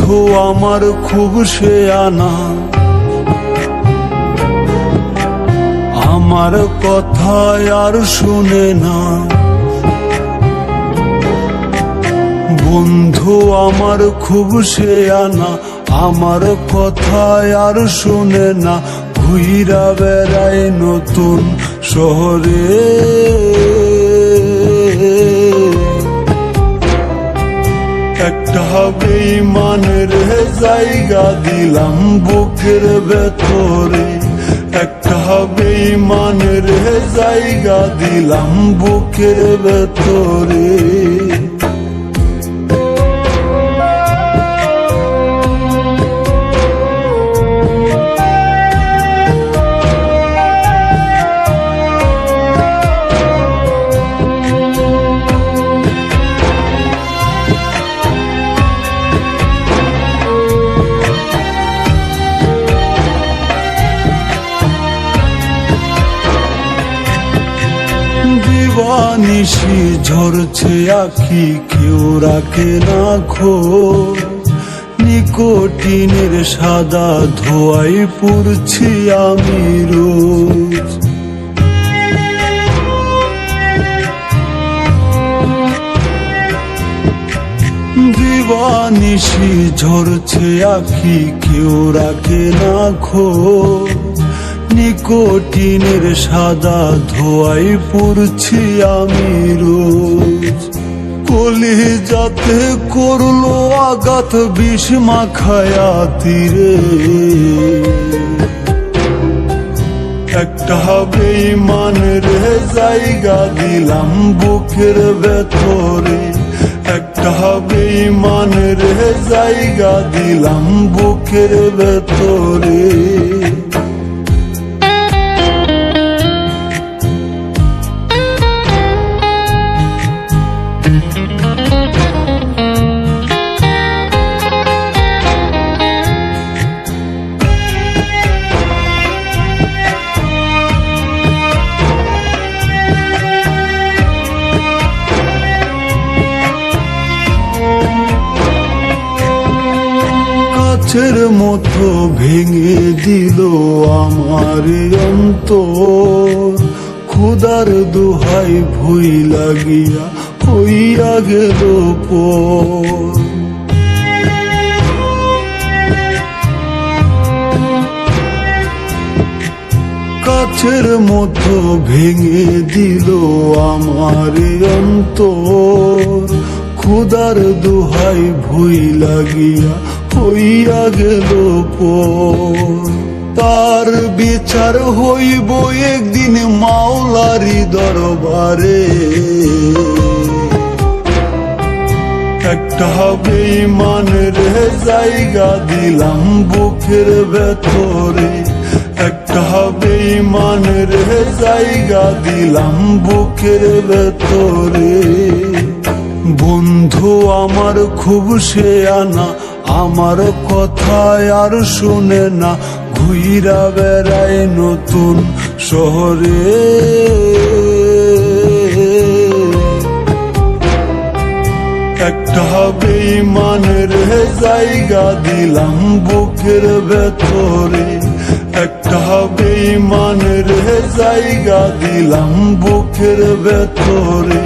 বন্ধু আমার খুব শেয়ানা, আমার কথা আর শুনে না। বন্ধু আমার খুব শেয়ানা, আমার কথা আর শুনে না। ঘুইরা বেড়ায় নতুন শহরে, একটা বেঈমানের জায়গা দিলাম বুকের ভেতরে, একটা বেঈমানের জায়গা দিলাম বুকের ভেতরে। দিবানিশি ঝরছে আখি, কেউ রাখে না খোঁজ। নিকোটিনের সাদা ধোঁয়ায় পুড়ছি আমি রোজ। দিবানিশি ঝরছে আখি, কেউ রাখে না খোঁজ। নিকোটিনের সাদা ধোঁয়ায় পুড়ছি আমি রোজ। কলিজাতে করলো আঘাত বিষ মাখায়া তীরে, একটা বেঈমানের জায়গা দিলাম বুকের ভেতরে, একটা বেঈমানের জায়গা দিলাম বুকের ভেতরে। কাচের মতো ভেঙে দিল আমার অন্তর, ক্ষুধার দোহাই ভুই লাগিয়া হইয়া গেল পর। কাচের মতো ভেঙে দিল আমার অন্তর, ক্ষুধার দোহাই ভুই লাগিয়া হইয়া গেল পর। তার বিচার হইব একদিন মাওলারি দরবারে, একটা বেঈমানের জায়গা দিলাম বুকের ভেতরে, একটা বেঈমানের জায়গা দিলাম বুকের ভেতরে। বন্ধু আমার খুব শেয়ানা, আমার কথা আর শুনে না। ঘুইরা বেড়ায় নতুন শহরে, একটা বেঈমানের জায়গা দিলাম বুকের ভেতরে, একটা বেঈমানের জায়গা দিলাম বুকের ভেতরে।